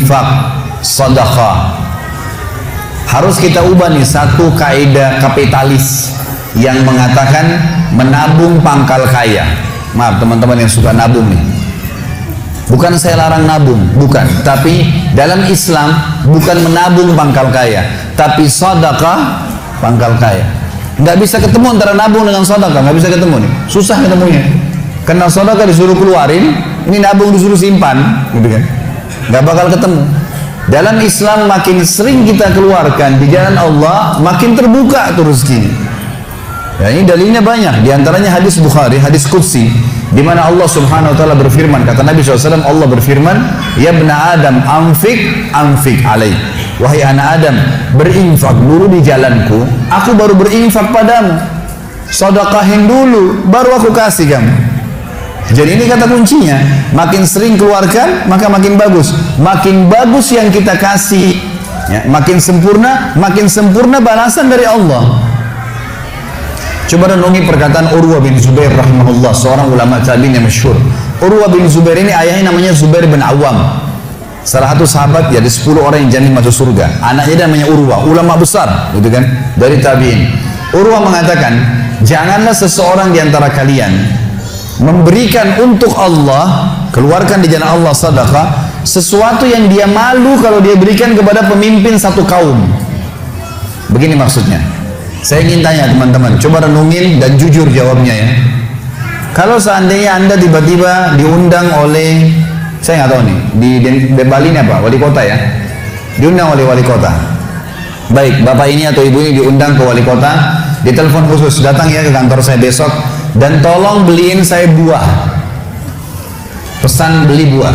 infak, sedekah. Harus kita ubah nih satu kaidah kapitalis yang mengatakan menabung pangkal kaya. Maaf teman-teman yang suka nabung nih. Bukan saya larang nabung, bukan. Tapi dalam Islam bukan menabung pangkal kaya, tapi sedekah pangkal kaya. Nggak bisa ketemu antara nabung dengan sedekah, nggak bisa ketemu nih. Susah ketemunya. Karena sedekah disuruh keluarin, ini nabung disuruh simpan, gitu kan? Nggak bakal ketemu. Dalam Islam makin sering kita keluarkan di jalan Allah, makin terbuka tuh rezekinya. Ya, ini dalilnya banyak. Di antaranya hadis Bukhari, hadis Qudsi, di mana Allah Subhanahu wa taala berfirman, kata Nabi SAW, Allah berfirman, "Ya bna Adam, anfik alaih." Wahai anak Adam, berinfak dulu di jalanku, aku baru berinfak padamu. Sedekahin dulu, baru aku kasih kamu. Jadi ini kata kuncinya, makin sering keluarkan maka makin bagus. Makin bagus yang kita kasih, ya, makin sempurna balasan dari Allah. Coba renungi perkataan Urwah bin Zubair rahimahullah, seorang ulama tabi'in yang masyhur. Urwah bin Zubair ini ayahnya namanya Zubair bin Awam, salah satu sahabat ya, dari 10 orang yang jamin masuk surga. Anaknya namanya Urwah, ulama besar, gitu kan, dari tabi'in. Urwah mengatakan, janganlah seseorang di antara kalian memberikan untuk Allah, keluarkan di jalan Allah sedekah, sesuatu yang dia malu kalau dia berikan kepada pemimpin satu kaum. Begini maksudnya. Saya ingin tanya teman-teman, coba renungin dan jujur jawabnya ya. Kalau seandainya Anda tiba-tiba diundang oleh, saya nggak tahu nih, di Bali ini apa? Wali kota ya? Diundang oleh wali kota. Baik, bapak ini atau ibu ini diundang ke wali kota, ditelepon khusus, datang ya ke kantor saya besok, dan tolong beliin saya buah. Pesan beli buah.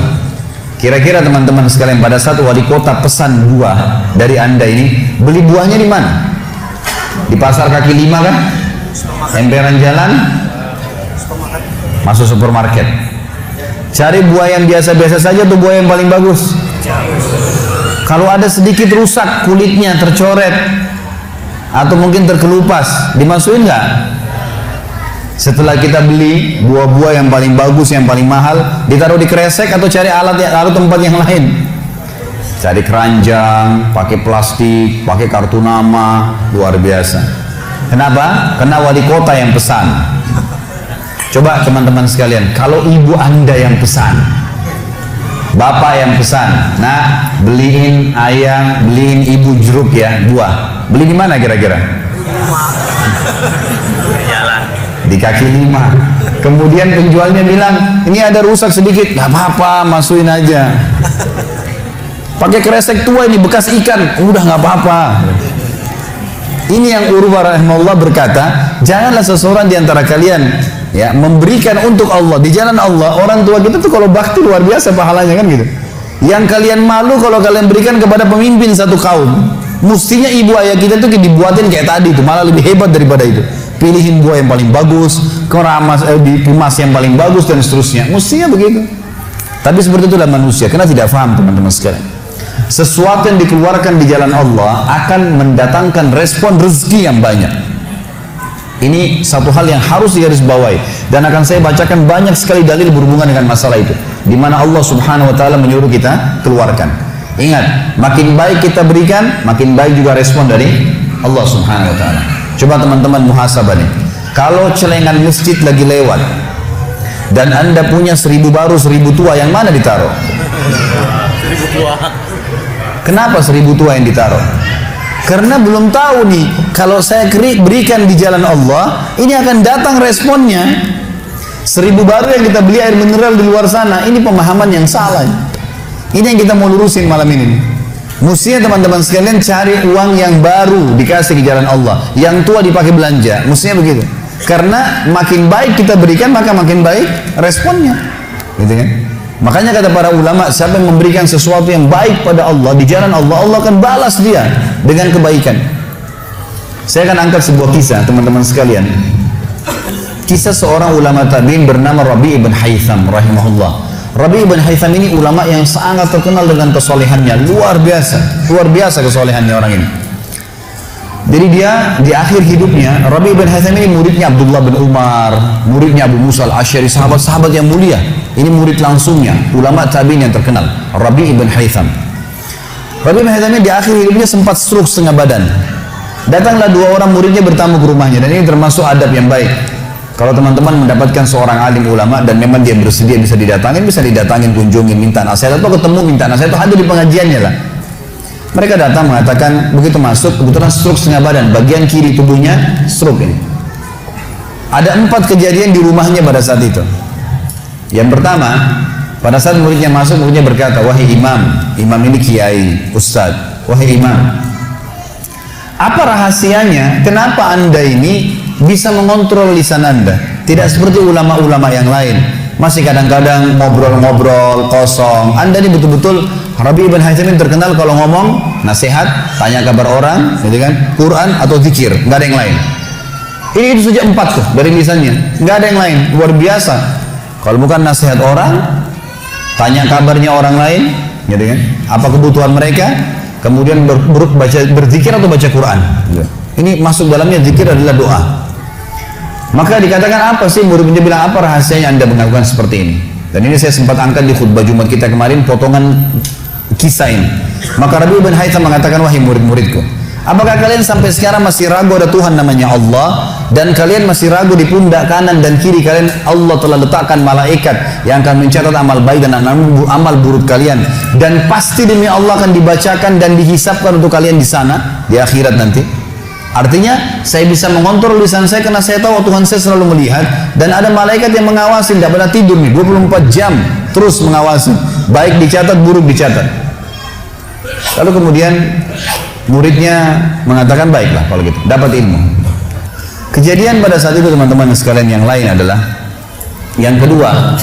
Kira-kira teman-teman sekalian, pada saat wali kota pesan buah dari Anda ini, beli buahnya di mana? Di pasar kaki 5 kan? Emperan jalan? Masuk supermarket. Cari buah yang biasa-biasa saja atau buah yang paling bagus? Kalau ada sedikit rusak, kulitnya tercoret atau mungkin terkelupas, dimasukin nggak? Setelah kita beli buah-buah yang paling bagus, yang paling mahal, ditaruh di kresek atau cari alat tempat yang lain? Cari keranjang, pakai plastik, pakai kartu nama, luar biasa. Kenapa? Karena wali kota yang pesan. Coba teman-teman sekalian, kalau ibu Anda yang pesan, bapak yang pesan, nah beliin ayam, beliin ibu jeruk ya, buah. Beli di mana kira-kira? Di kaki 5. Kemudian penjualnya bilang, ini ada rusak sedikit, nggak apa-apa, masukin aja. Pakai kresek tua ini bekas ikan, udah nggak apa-apa. Ini yang Urwah rahimahullah berkata, janganlah seseorang di antara kalian ya memberikan untuk Allah di jalan Allah. Orang tua kita tuh kalau bakti luar biasa pahalanya kan gitu. Yang kalian malu kalau kalian berikan kepada pemimpin satu kaum. Mestinya ibu ayah kita tuh dibuatin kayak tadi tuh, malah lebih hebat daripada itu. Pilihin buah yang paling bagus, dikemas yang paling bagus dan seterusnya. Mestinya begitu. Tapi seperti itulah manusia, karena tidak paham teman-teman sekalian. Sesuatu yang dikeluarkan di jalan Allah akan mendatangkan respon rezeki yang banyak. Ini satu hal yang harus digarisbawahi, dan akan saya bacakan banyak sekali dalil berhubungan dengan masalah itu, di mana Allah Subhanahu wa taala menyuruh kita keluarkan. Ingat, makin baik kita berikan, makin baik juga respon dari Allah Subhanahu wa taala. Coba teman-teman muhasabah nih. Kalau celengan masjid lagi lewat dan Anda punya 1000 baru 1000 tua, yang mana ditaruh? 1000 tua. Kenapa 1000 tua yang ditaruh? Karena belum tahu nih, kalau saya berikan di jalan Allah, ini akan datang responnya. 1000 baru yang kita beli air mineral di luar sana, ini pemahaman yang salah. Ini yang kita mau lurusin malam ini. Mestinya teman-teman sekalian cari uang yang baru dikasih di jalan Allah, yang tua dipakai belanja. Mestinya begitu. Karena makin baik kita berikan, maka makin baik responnya. Gitu kan? Makanya kata para ulama, siapa yang memberikan sesuatu yang baik pada Allah di jalan Allah, Allah akan balas dia dengan kebaikan. Saya akan angkat sebuah kisah teman-teman sekalian. Kisah seorang ulama tabi'in bernama Rabi' ibn Haytham rahimahullah. Rabi' ibn Haytham ini ulama yang sangat terkenal dengan kesolehannya, luar biasa kesolehannya orang ini. Jadi dia di akhir hidupnya, Rabi' ibn Haytham ini muridnya Abdullah bin Umar, muridnya Abu Musa al-Asy'ari, sahabat-sahabat yang mulia. Ini murid langsungnya, ulama tabi'in yang terkenal, Rabi' ibn Haytham. Rabi bin Haytham di akhir hidupnya sempat stroke setengah badan. Datanglah 2 orang muridnya bertamu ke rumahnya, dan ini termasuk adab yang baik. Kalau teman-teman mendapatkan seorang alim ulama dan memang dia bersedia bisa didatangin, kunjungin, minta nasihat, atau ketemu minta nasihat, atau hadir di pengajiannya lah. Mereka datang mengatakan, begitu masuk, kebetulan stroke setengah badan, bagian kiri tubuhnya stroke ini. Ada 4 kejadian di rumahnya pada saat itu. Yang pertama, pada saat muridnya masuk, muridnya berkata, wahai imam ini kiai, ustadz, wahai imam, apa rahasianya, kenapa anda ini bisa mengontrol lisan anda? Tidak seperti ulama-ulama yang lain, masih kadang-kadang ngobrol-ngobrol kosong. Anda ini betul-betul, Rabi bin Haytham terkenal kalau ngomong, nasihat, tanya kabar orang, gitu kan, Quran atau zikir, nggak ada yang lain. Ini itu saja 4 tuh dari lisannya, nggak ada yang lain, luar biasa. Kalau bukan nasihat orang, tanya kabarnya orang lain, gitu kan, apa kebutuhan mereka, kemudian berzikir atau baca Quran. Ini masuk dalamnya, zikir adalah doa. Maka dikatakan apa sih, murid-muridnya bilang, apa rahasianya anda melakukan seperti ini? Dan ini saya sempat angkat di khutbah Jumat kita kemarin, potongan kisah ini. Maka Rabi bin Haytham mengatakan, wahai murid-muridku, apakah kalian sampai sekarang masih ragu ada Tuhan namanya Allah, dan kalian masih ragu di pundak kanan dan kiri kalian Allah telah letakkan malaikat yang akan mencatat amal baik dan amal buruk kalian, dan pasti demi Allah akan dibacakan dan dihisapkan untuk kalian di sana di akhirat nanti? Artinya saya bisa mengontrol lisan saya karena saya tahu Tuhan saya selalu melihat, dan ada malaikat yang mengawasi, tidak pernah tidur nih, 24 jam terus mengawasi, baik dicatat buruk dicatat. Lalu kemudian muridnya mengatakan, baiklah kalau gitu, dapat ilmu. Kejadian pada saat itu teman-teman sekalian yang lain adalah, yang kedua,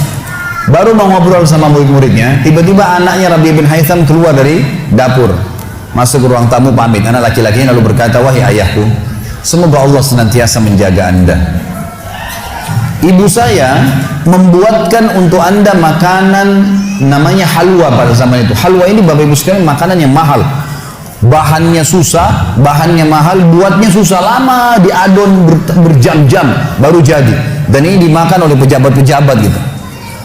baru mau ngobrol sama murid-muridnya, tiba-tiba anaknya Rabi bin Haytham keluar dari dapur, masuk ke ruang tamu pamit. Anak laki-lakinya lalu berkata, wahai ayahku, semoga Allah senantiasa menjaga anda. Ibu saya membuatkan untuk anda makanan namanya halwa pada zaman itu. Halwa ini Bapak Ibu sekalian makanan yang mahal, bahannya susah, bahannya mahal, buatnya susah, lama diadon berjam-jam baru jadi, dan ini dimakan oleh pejabat-pejabat gitu.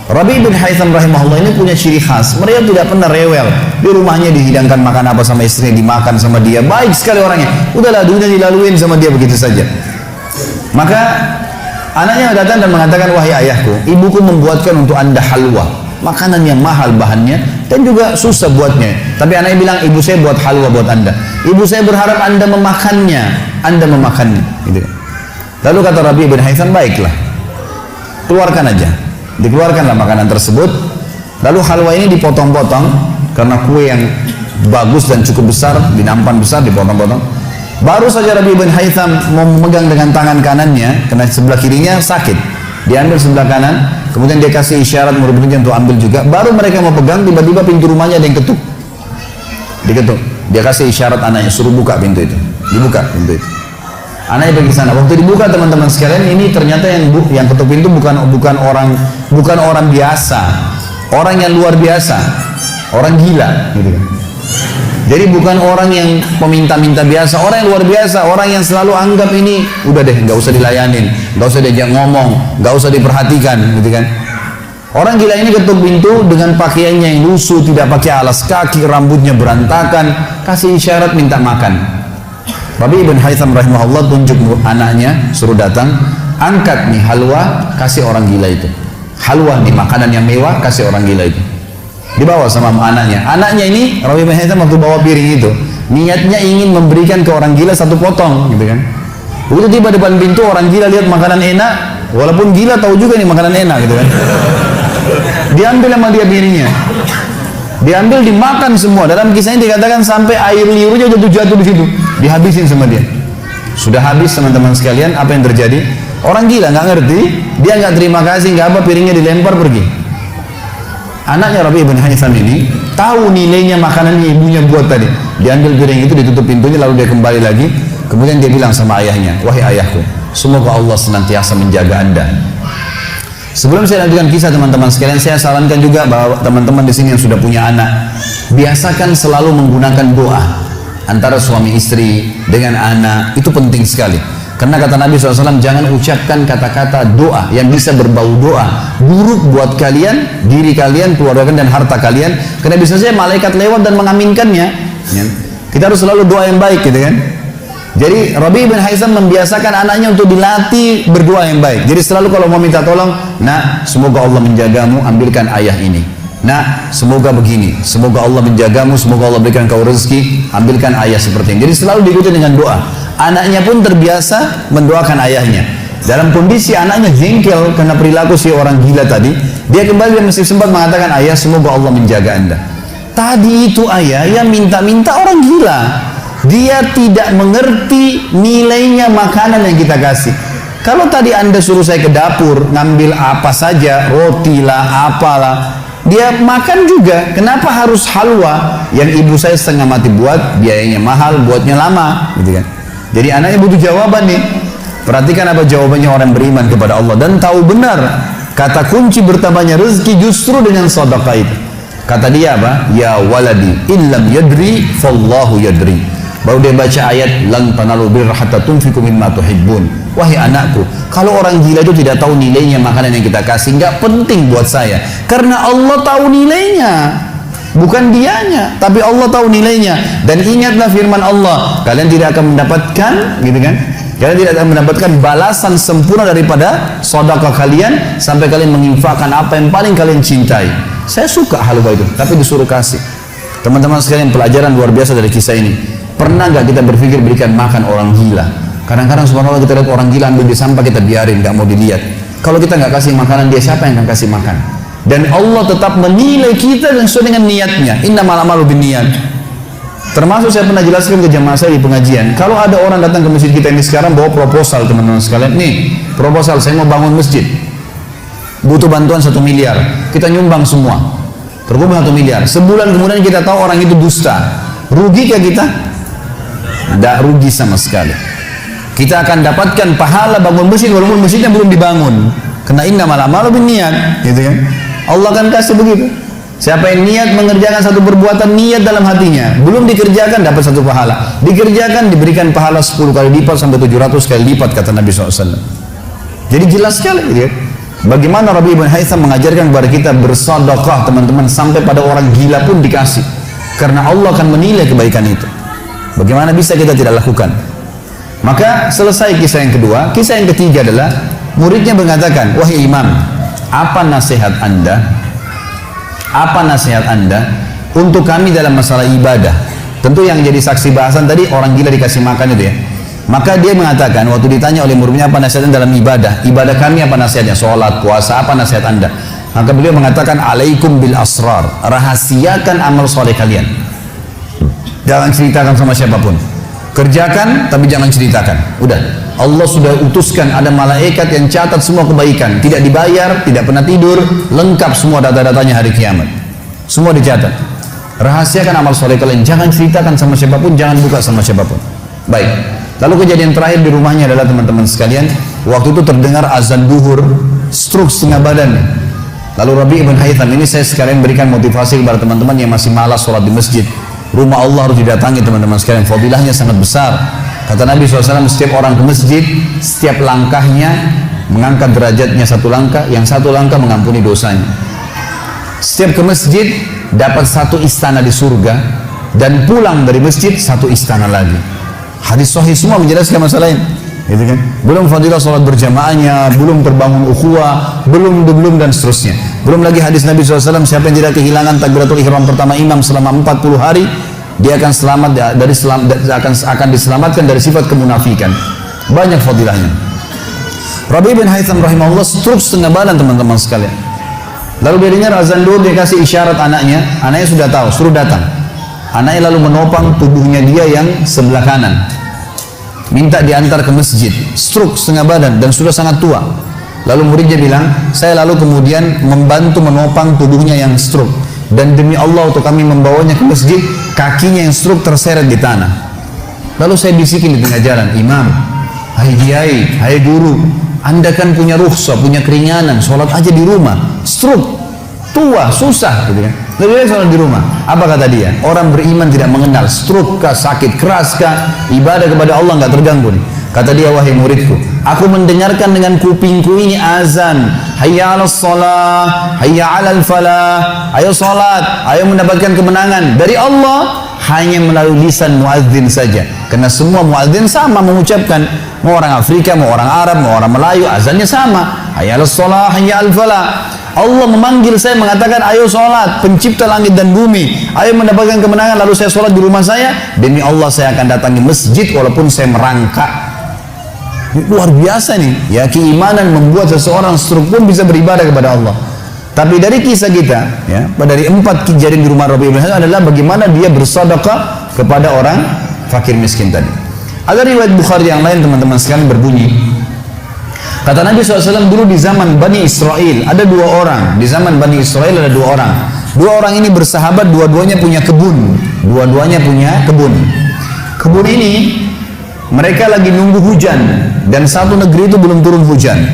Rabi bin Haytham rahimahullah ini punya ciri khas, mereka tidak pernah rewel. Di rumahnya dihidangkan makan apa sama istrinya, dimakan sama dia, baik sekali orangnya. Udahlah, dunia dilaluin sama dia begitu saja. Maka anaknya datang dan mengatakan, wahai ayahku, ibuku membuatkan untuk anda halwa, makanan yang mahal bahannya dan juga susah buatnya. Tapi anaknya bilang, ibu saya buat halwa buat anda. Ibu saya berharap anda memakannya, gitu. Lalu kata Rabi bin Haytham, baiklah, keluarkan aja. Dikeluarkanlah makanan tersebut. Lalu halwa ini dipotong-potong, karena kue yang bagus dan cukup besar, di nampan besar, dipotong-potong. Baru saja Rabi bin Haytham mau memegang dengan tangan kanannya, karena sebelah kirinya sakit, diambil sebelah kanan, kemudian dia kasih isyarat murid-muridnya untuk ambil juga. Baru mereka mau pegang, tiba-tiba pintu rumahnya ada yang ketuk, diketuk. Dia kasih isyarat anaknya, suruh buka pintu itu. Dibuka pintu itu. Anaknya pergi sana. Waktu dibuka teman-teman sekalian, ini ternyata yang ketuk pintu bukan orang biasa, orang yang luar biasa, orang gila, gitu kan. Jadi bukan orang yang peminta-minta biasa, orang yang luar biasa, orang yang selalu anggap ini udah deh, nggak usah dilayanin, nggak usah diajak ngomong, nggak usah diperhatikan, gitu kan. Orang gila ini ketuk pintu dengan pakaiannya yang lusuh, tidak pakai alas kaki, rambutnya berantakan, kasih isyarat minta makan. Rabi bin Haytham rahimahullah tunjuk anaknya, suruh datang, angkat nih halwa, kasih orang gila itu. Halwa nih, makanan yang mewah, kasih orang gila itu. Dibawa sama anaknya. Anaknya ini, Rabi bin Haytham waktu bawa piring itu, niatnya ingin memberikan ke orang gila 1 potong, gitu kan. Begitu tiba depan pintu, orang gila lihat makanan enak, walaupun gila tahu juga nih makanan enak, gitu kan. Diambil sama dia piringnya, diambil, dimakan semua. Dalam kisahnya dikatakan sampai air liurnya jatuh di situ, dihabisin sama dia. Sudah habis teman-teman sekalian, apa yang terjadi? Orang gila nggak ngerti, dia nggak terima kasih, nggak apa, piringnya dilempar pergi. Anaknya Rabi bin Haytham ini tahu nilainya makanan yang ibunya buat tadi. Diambil piring itu, ditutup pintunya, lalu dia kembali lagi. Kemudian dia bilang sama ayahnya, wahai ayahku, semoga Allah senantiasa menjaga anda. Sebelum saya lanjutkan kisah teman-teman sekalian, saya sarankan juga bahwa teman-teman di sini yang sudah punya anak, biasakan selalu menggunakan doa antara suami istri dengan anak, itu penting sekali. Karena kata Nabi SAW, jangan ucapkan kata-kata doa yang bisa berbau doa buruk buat kalian, diri kalian, keluarga kalian, dan harta kalian. Karena bisa saja malaikat lewat dan mengaminkannya. Ya. Kita harus selalu doa yang baik gitu kan. Jadi Rabi bin Haitham membiasakan anaknya untuk dilatih berdoa yang baik. Jadi selalu kalau mau minta tolong, nah semoga Allah menjagamu, ambilkan ayah ini. Nah semoga begini, semoga Allah menjagamu, semoga Allah berikan kau rezeki, ambilkan ayah seperti ini. Jadi selalu diikuti dengan doa. Anaknya pun terbiasa mendoakan ayahnya. Dalam kondisi anaknya jengkel karena perilaku si orang gila tadi, dia kembali dan masih sempat mengatakan, ayah semoga Allah menjaga anda. Tadi itu ayah yang minta-minta orang gila. Dia tidak mengerti nilainya makanan yang kita kasih. Kalau tadi anda suruh saya ke dapur ngambil apa saja, roti lah, apalah, dia makan juga. Kenapa harus halwa yang ibu saya setengah mati buat, biayanya mahal, buatnya lama, gitu kan? Jadi anaknya butuh jawaban nih. Perhatikan apa jawabannya orang beriman kepada Allah dan tahu benar kata kunci bertambahnya rezeki justru dengan sedekah itu. Kata dia apa? Ya waladi illam yadri fallahu yadri. Baru dia baca ayat lan tanalu birra hatta tunfiqu mimma tuhibbun. Wahai anakku, kalau orang gila itu tidak tahu nilainya makanan yang kita kasih, nggak penting buat saya. Karena Allah tahu nilainya. Bukan dianya, tapi Allah tahu nilainya. Dan ingatlah firman Allah, kalian tidak akan mendapatkan, gitu kan? Kalian tidak akan mendapatkan balasan sempurna daripada sedekah kalian sampai kalian menginfakkan apa yang paling kalian cintai. Saya suka halwa itu, tapi disuruh kasih. Teman-teman sekalian, pelajaran luar biasa dari kisah ini. Pernah nggak kita berpikir berikan makan orang gila? Kadang-kadang subhanallah kita lihat orang gila ambil di sampah, kita biarin, nggak mau dilihat. Kalau kita nggak kasih makanan dia, siapa yang akan kasih makan? Dan Allah tetap menilai kita dan sesuai dengan niatnya. Innamal a'malu binniyat. Termasuk saya pernah jelaskan ke jamaah saya di pengajian. Kalau ada orang datang ke masjid kita ini sekarang bawa proposal, teman-teman sekalian, nih proposal saya mau bangun masjid, butuh bantuan 1 miliar, kita nyumbang semua, terkumpul 1 miliar. Sebulan kemudian kita tahu orang itu dusta, rugi kah kita? Tidak rugi sama sekali. Kita akan dapatkan pahala bangun masjid walaupun masjidnya belum dibangun. Karena innamal a'malu binniyat, gitu kan? Allah akan kasih begitu. Siapa yang niat mengerjakan satu perbuatan, niat dalam hatinya, belum dikerjakan dapat 1 pahala, dikerjakan diberikan pahala 10 kali lipat sampai 700 kali lipat kata Nabi SAW. Jadi jelas sekali, gitu. Bagaimana Rabi bin Haitham mengajarkan kepada kita bersedekah, teman-teman, sampai pada orang gila pun dikasih. Karena Allah akan menilai kebaikan itu. Bagaimana bisa kita tidak lakukan? Maka selesai kisah yang kedua. Kisah yang ketiga adalah muridnya mengatakan, wahai imam, apa nasihat anda? Apa nasihat anda untuk kami dalam masalah ibadah? Tentu yang jadi saksi bahasan tadi orang gila dikasih makan itu ya. Maka dia mengatakan waktu ditanya oleh muridnya apa nasihatnya dalam ibadah? Ibadah kami apa nasihatnya? Sholat, puasa, apa nasihat anda? Maka beliau mengatakan, alaikum bil asrar, rahasiakan amal soleh kalian. Jangan ceritakan sama siapapun. Kerjakan tapi jangan ceritakan. Udah, Allah sudah utuskan ada malaikat yang catat semua kebaikan, tidak dibayar, tidak pernah tidur, lengkap semua data-datanya hari kiamat. Semua dicatat. Rahasiakan amal soleh kalian, jangan ceritakan sama siapapun, jangan buka sama siapapun. Baik. Lalu kejadian terakhir di rumahnya adalah teman-teman sekalian, waktu itu terdengar azan duhur, stroke setengah badan. Lalu Rabi bin Haitham ini saya sekarang berikan motivasi kepada teman-teman yang masih malas sholat di masjid. Rumah Allah harus didatangi teman-teman sekalian, fadilahnya sangat besar. Kata Nabi SAW, setiap orang ke masjid, setiap langkahnya mengangkat derajatnya 1 langkah, yang 1 langkah mengampuni dosanya. Setiap ke masjid dapat 1 istana di surga, dan pulang dari masjid 1 istana lagi. Hadis sahih semua menjelaskan masalah ini, gitu kan? Belum fadilah sholat berjamaahnya, belum terbangun ukhuwah, belum dan seterusnya. Belum lagi hadis Nabi SAW, siapa yang tidak kehilangan takbiratul ihram pertama imam selama 40 hari, dia akan selamat dari akan diselamatkan dari sifat kemunafikan. Banyak fadilahnya. Rabi bin Haitham rahimahullah stroke setengah badan teman-teman sekalian. Lalu dia dengar azan duhur, dia kasih isyarat anaknya sudah tahu, suruh datang. Anaknya lalu menopang tubuhnya dia yang sebelah kanan, minta diantar ke masjid. Stroke setengah badan dan sudah sangat tua. Lalu muridnya bilang, saya lalu kemudian membantu menopang tubuhnya yang stroke, dan demi Allah untuk kami membawanya ke masjid, kakinya yang stroke terseret di tanah. Lalu saya bisikin di tengah jalan, imam, hai kiai, hai guru, anda kan punya rukhsah, punya keringanan, sholat aja di rumah. Stroke, tua, susah, gitu kan? Lebih baik sholat di rumah. Apa kata dia? Orang beriman tidak mengenal stroke kah, sakit keras kah, ibadah kepada Allah nggak terganggu nih. Kata dia, wahai muridku, aku mendengarkan dengan kupingku ini azan, hayya 'alas shalah, hayya 'alal falah, ayo salat, ayo mendapatkan kemenangan dari Allah. hanya melalui lisan muadzin saja. Karena semua muadzin sama mengucapkan, mau orang Afrika, mau orang Arab, mau orang Melayu, azannya sama. Hayya 'alas shalah, hayya 'alal falah. Allah memanggil saya mengatakan, ayo sholat, pencipta langit dan bumi, ayo mendapatkan kemenangan, lalu saya sholat di rumah saya, demi Allah saya akan datangi masjid walaupun saya merangkak. Luar biasa nih, ya, keimanan membuat seseorang struktur bisa beribadah kepada Allah. Tapi dari kisah kita, ya, dari 4 kejadian di rumah Rabi' bin Hasan adalah bagaimana dia bersedekah kepada orang fakir miskin tadi. Ada riwayat Bukhari yang lain teman-teman sekalian berbunyi, kata Nabi SAW dulu di zaman Bani Israel ada 2 orang. Di zaman Bani Israel ada 2 orang. 2 orang ini bersahabat, dua-duanya punya kebun. Dua-duanya punya kebun. Kebun ini mereka lagi nunggu hujan dan satu negeri itu belum turun hujan.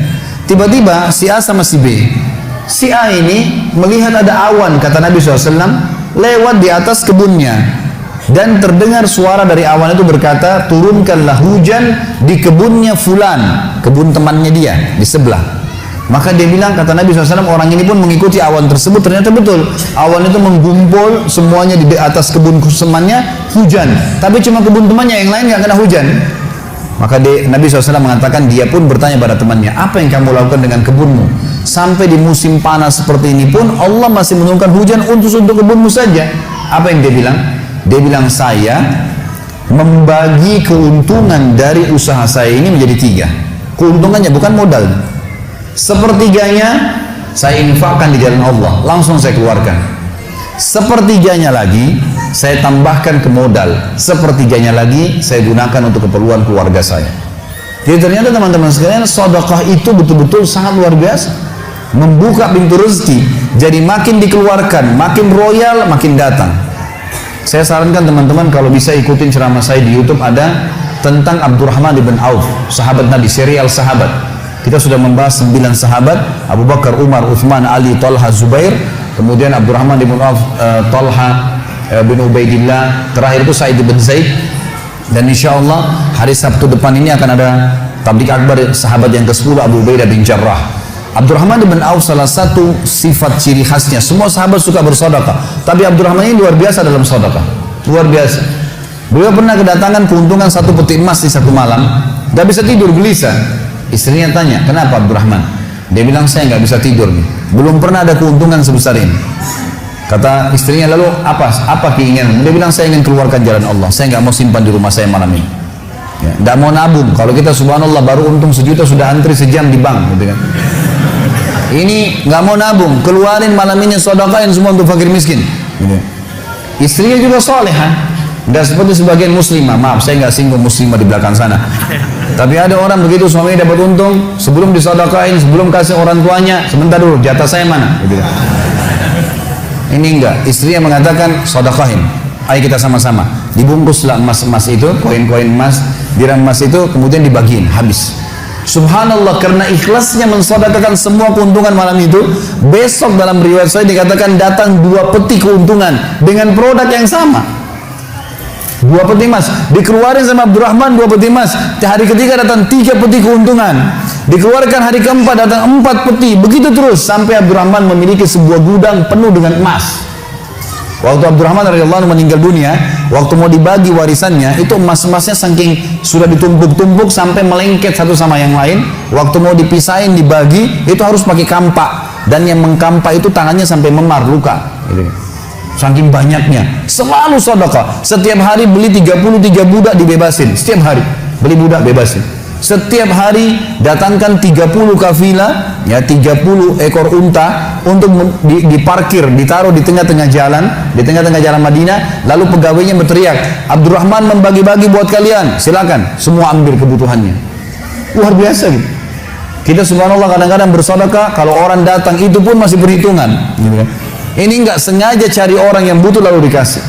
Tiba-tiba si A sama si B. Si A ini melihat ada awan, kata Nabi SAW, lewat di atas kebunnya. Dan terdengar suara dari awan itu berkata, turunkanlah hujan di kebunnya fulan, kebun temannya dia di sebelah. Maka dia bilang, kata Nabi SAW, orang ini pun mengikuti awan tersebut. Ternyata betul, awan itu menggumpul semuanya di atas kebun temannya, hujan. Tapi cuma kebun temannya, yang lain nggak kena hujan. Maka Nabi SAW mengatakan, dia pun bertanya pada temannya, apa yang kamu lakukan dengan kebunmu? Sampai di musim panas seperti ini pun Allah masih menurunkan hujan untuk kebunmu saja. Apa yang dia bilang? Dia bilang, saya membagi keuntungan dari usaha saya ini menjadi 3. Keuntungannya bukan modal. Sepertiganya saya infakkan di jalan Allah, langsung saya keluarkan. Sepertiganya lagi saya tambahkan ke modal. Sepertiganya lagi saya gunakan untuk keperluan keluarga saya. Jadi ternyata teman-teman sekalian, sedekah itu betul-betul sangat luar biasa, membuka pintu rezeki. Jadi makin dikeluarkan, makin royal, makin datang. Saya sarankan teman-teman kalau bisa ikutin ceramah saya di YouTube, ada tentang Abdurrahman bin Auf, sahabat Nabi, serial sahabat. Kita sudah membahas 9 sahabat, Abu Bakar, Umar, Uthman, Ali, Talha, Zubair, kemudian Abdurrahman bin Auf, Talha bin Ubaidillah, terakhir itu Sa'id bin Zaid. Dan insya Allah hari Sabtu depan ini akan ada tablik akbar sahabat yang ke-10, Abu Ubaidah bin Jarrah. Abdurrahman bin Auf salah satu sifat ciri khasnya, semua sahabat suka bersedekah, tapi Abdurrahman ini luar biasa dalam sedekah, luar biasa. Beliau pernah kedatangan keuntungan 1 peti emas di satu malam, gak bisa tidur, gelisah. Istrinya tanya, kenapa Abdurrahman? Dia bilang, saya gak bisa tidur nih, belum pernah ada keuntungan sebesar ini. Kata istrinya, lalu apa keinginan? Dia bilang, saya ingin keluarkan jalan Allah, saya gak mau simpan di rumah saya malam ini, ya, gak mau nabung. Kalau kita subhanallah baru untung 1 juta sudah antri sejam di bank gitu kan. Ini nggak mau nabung, keluarin malam ini, sedekahin semua untuk fakir miskin. Gitu. Istrinya juga solehah, nggak seperti sebagian muslimah. Maaf, saya nggak singgung muslimah di belakang sana. Tapi ada orang begitu, suaminya dapat untung, sebelum disedekahin, sebelum kasih orang tuanya, sebentar dulu, jatah saya mana? Gitu. Ini enggak, istrinya mengatakan sedekahin. Ayo kita sama-sama. Dibungkuslah emas-emas itu, koin-koin emas, dirham emas itu, kemudian dibagiin, habis. Subhanallah, karena ikhlasnya mensedekahkan semua keuntungan malam itu, besok dalam riwayat saya dikatakan datang 2 peti keuntungan dengan produk yang sama. 2 peti emas dikeluarin sama Abdurrahman, 2 peti emas. Hari ketiga datang 3 peti keuntungan, dikeluarkan hari keempat datang 4 peti, begitu terus sampai Abdurrahman memiliki sebuah gudang penuh dengan emas. Waktu Abdurrahman radhiyallahu anhu meninggal dunia, waktu mau dibagi warisannya, itu emas-emasnya saking sudah ditumpuk-tumpuk sampai melengket satu sama yang lain. Waktu mau dipisahin, dibagi, itu harus pakai kampak, dan yang mengkampak itu tangannya sampai memar, luka. Gitu. Saking banyaknya, selalu sedekah. Setiap hari beli 33 budak dibebasin, setiap hari beli budak bebasin. Setiap hari datangkan 30 kafilah, ya 30 ekor unta untuk diparkir, ditaruh di tengah-tengah jalan, Madinah. Lalu pegawainya berteriak, Abdurrahman membagi-bagi buat kalian, silakan, semua ambil kebutuhannya. Luar biasa gitu. Kita subhanallah kadang-kadang bersedekah, kalau orang datang itu pun masih perhitungan. Gitu kan. Ini nggak sengaja cari orang yang butuh lalu dikasih.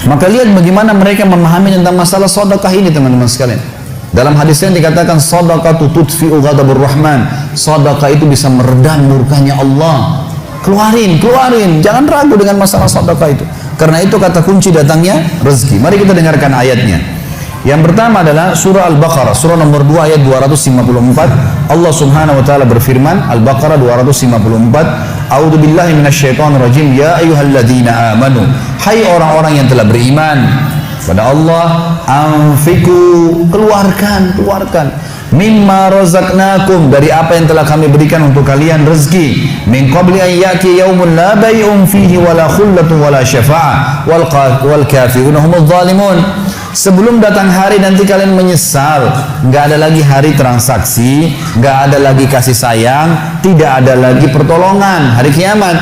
Maka lihat bagaimana mereka memahami tentang masalah sedekah ini teman-teman sekalian. Dalam hadisnya dikatakan sedekah tutfi'u ghadabur rahman. Sedekah itu bisa meredam murkanya Allah. Keluarin, jangan ragu dengan masalah sedekah itu. Karena itu kata kunci datangnya rezeki. Mari kita dengarkan ayatnya. Yang pertama adalah surah Al-Baqarah, surah nomor 2 ayat 254. Allah Subhanahu wa taala berfirman, Al-Baqarah 254, A'udzubillahi minasyaitonirrajim. Ya ayyuhalladzina amanu, hai orang-orang yang telah beriman pada Allah, anfiku, keluarkan mimma razaqnakum, dari apa yang telah kami berikan untuk kalian rezeki, min qabli an ya'ti yaumun la bay'un fihi wala khullatun wala syafa'ah wal kafirun humudz zalimun. Sebelum datang hari nanti kalian menyesal, nggak ada lagi hari transaksi, nggak ada lagi kasih sayang, tidak ada lagi pertolongan hari kiamat.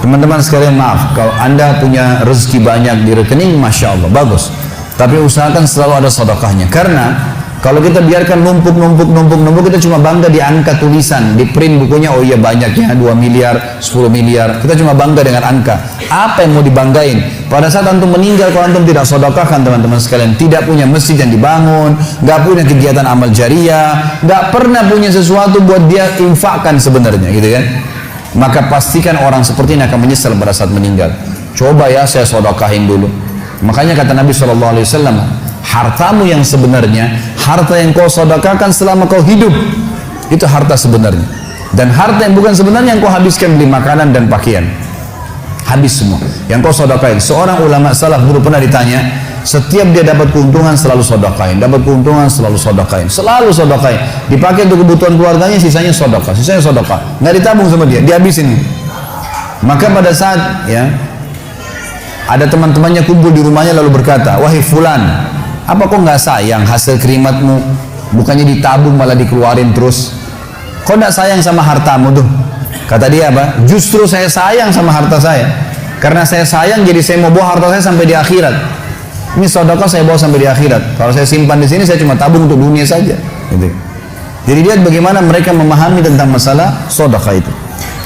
Teman-teman sekalian, maaf kalau anda punya rezeki banyak di rekening, masya Allah, bagus, tapi usahakan selalu ada sedekahnya. Karena kalau kita biarkan numpuk, kita cuma bangga di angka tulisan, di print bukunya, oh iya banyaknya 2 miliar, 10 miliar. Kita cuma bangga dengan angka. Apa yang mau dibanggain? Pada saat antum meninggal, kalau antum tidak sedekahkan, teman-teman sekalian, tidak punya masjid yang dibangun, nggak punya kegiatan amal jariah, nggak pernah punya sesuatu buat dia infakkan sebenarnya, gitu kan? Maka pastikan orang seperti ini akan menyesal pada saat meninggal. Coba ya saya sedekahin dulu. Makanya kata Nabi SAW, hartamu yang sebenarnya, harta yang kau sedekahkan selama kau hidup, itu harta sebenarnya. Dan harta yang bukan sebenarnya yang kau habiskan beli makanan dan pakaian, habis semua. Yang kau sedekahin. Seorang ulama salaf dulu pernah ditanya, setiap dia dapat keuntungan selalu sedekahin, dapat keuntungan selalu sedekahin, selalu sedekahin. Dipakai untuk kebutuhan keluarganya, sisanya sedekah, nggak ditabung sama dia, dihabisin. Maka pada saat ya ada teman-temannya kumpul di rumahnya lalu berkata, wahai fulan, apa kok nggak sayang hasil kerimatmu? Bukannya ditabung malah dikeluarin terus. Kok nggak sayang sama hartamu tuh? Kata dia apa? Justru saya sayang sama harta saya. Karena saya sayang, jadi saya mau bawa harta saya sampai di akhirat. Ini sedekah saya bawa sampai di akhirat. Kalau saya simpan di sini, saya cuma tabung untuk dunia saja. Gitu. Jadi lihat bagaimana mereka memahami tentang masalah sedekah itu.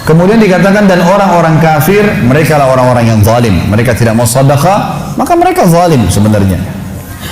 Kemudian dikatakan, dan orang-orang kafir, mereka lah orang-orang yang zalim. Mereka tidak mau sedekah, maka mereka zalim sebenarnya.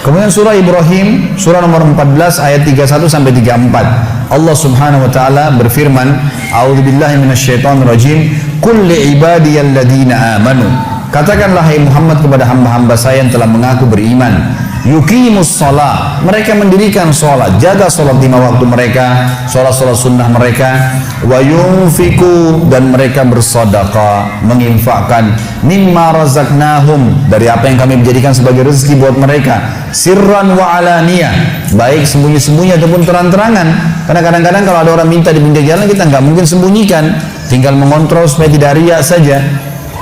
Kemudian surah Ibrahim, surah nomor 14 ayat 31 sampai 34. Allah Subhanahu wa taala berfirman, A'udzubillahi minasyaitonirrajim, qul li ibadiyalladzina amanu. Katakanlah hai Muhammad kepada hamba-hamba saya yang telah mengaku beriman, yuqimus shalah, mereka mendirikan salat, jaga salat 5 waktu mereka, salat-salat sunnah mereka, wa yunfiqu, dan mereka bersedekah, menginfakkan, mimma razaqnahum, dari apa yang kami menjadikan sebagai rezeki buat mereka, sirran wa alaniyah, baik sembunyi-sembunyi ataupun terang-terangan. Karena kadang-kadang kalau ada orang minta di pinggir jalan, kita nggak mungkin sembunyikan, tinggal mengontrol supaya tidak riya saja.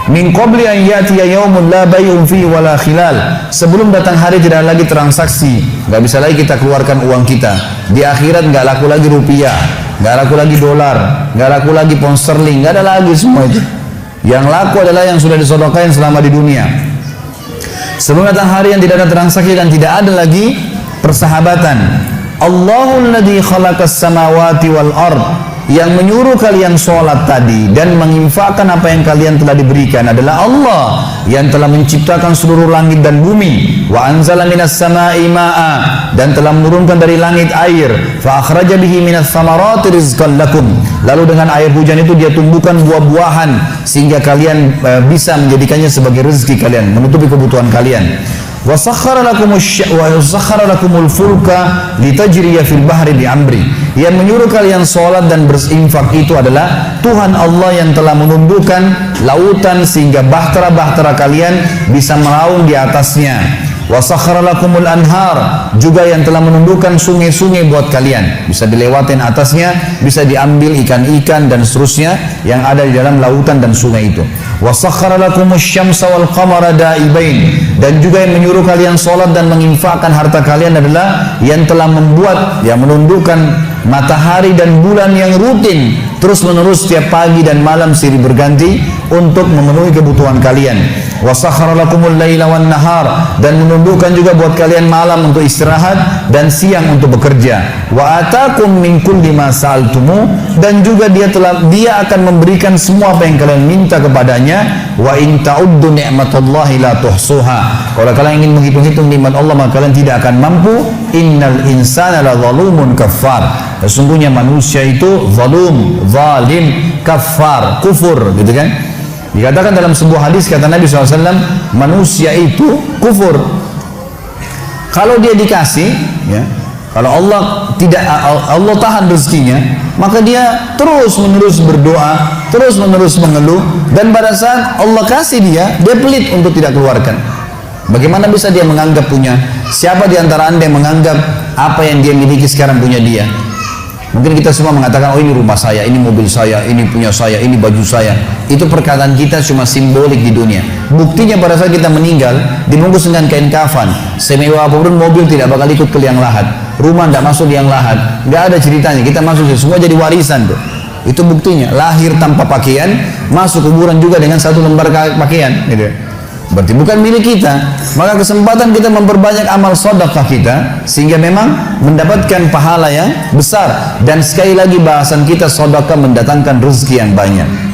Min qabli an ya'tiya yaumun la bay'un fihi wala khilal, sebelum datang hari tidak lagi transaksi, nggak bisa lagi kita keluarkan uang kita. Di akhirat nggak laku lagi rupiah, nggak laku lagi dolar, nggak laku lagi pound sterling, nggak ada lagi semua itu. Yang laku adalah yang sudah disedekahkan selama di dunia. Sebelum datang hari yang tidak ada transaksi dan tidak ada lagi persahabatan. Allahul ladzi khalaqas samawati wal ard, yang menyuruh kalian sholat tadi dan menginfakkan apa yang kalian telah diberikan adalah Allah yang telah menciptakan seluruh langit dan bumi. Wa anzala minas sama'i ma'a, dan telah menurunkan dari langit air. Fa akhraja bihi minas samarati rizqan lakum, lalu dengan air hujan itu dia tumbuhkan buah-buahan sehingga kalian bisa menjadikannya sebagai rezeki kalian, menutupi kebutuhan kalian. Wa sakhkhara lakumul fulka litajriya fil bahri bi amri, yang menyuruh kalian sholat dan berinfak itu adalah Tuhan Allah yang telah menundukkan lautan sehingga bahtera-bahtera kalian bisa melaut di atasnya. Wa sakhkhara lakumul anhar, juga yang telah menundukkan sungai-sungai buat kalian, bisa dilewatin atasnya, bisa diambil ikan-ikan dan seterusnya yang ada di dalam lautan dan sungai itu. Wa sakhkhara lakumus syamsa wal qamara da'ibain, dan juga yang menyuruh kalian sholat dan menginfakkan harta kalian adalah yang telah membuat, yang menundukkan matahari dan bulan yang rutin terus menerus setiap pagi dan malam silih berganti untuk memenuhi kebutuhan kalian. Wa sakhkhara lakumul laila wan nahar, dan menundukkan juga buat kalian malam untuk istirahat dan siang untuk bekerja. Wa atakum min kulli ma sa'altumu, dan juga dia akan memberikan semua apa yang kalian minta kepadanya. Wa in ta'uddu ni'matallahi la tuhsuha, kalau kalian ingin menghitung-hitung nikmat Allah maka kalian tidak akan mampu. Innal insana la zalumun kafar, sesungguhnya manusia itu zalim, kafar, kufur, gitu kan. Dikatakan dalam sebuah hadis, kata Nabi SAW, manusia itu kufur kalau dia dikasih, ya, Kalau Allah tidak, Allah tahan rezekinya, maka dia terus menerus berdoa, terus menerus mengeluh, dan pada saat Allah kasih dia pelit untuk tidak keluarkan. Bagaimana bisa dia menganggap punya? Siapa di antara anda yang menganggap apa yang dia miliki sekarang punya dia? Mungkin kita semua mengatakan, oh ini rumah saya, ini mobil saya, ini punya saya, ini baju saya. Itu perkataan kita cuma simbolik di dunia. Buktinya pada saat kita meninggal, dibungkus dengan kain kafan, semewah apapun mobil tidak bakal ikut ke liang lahat, rumah tidak masuk liang lahat, nggak ada ceritanya. Kita masuk semua jadi warisan tuh. Itu buktinya. Lahir tanpa pakaian, masuk kuburan juga dengan satu lembar pakaian. Gitu. Berarti bukan milik kita. Maka kesempatan kita memperbanyak amal sedekah kita, sehingga memang mendapatkan pahala yang besar. Dan sekali lagi bahasan kita, sedekah mendatangkan rezeki yang banyak.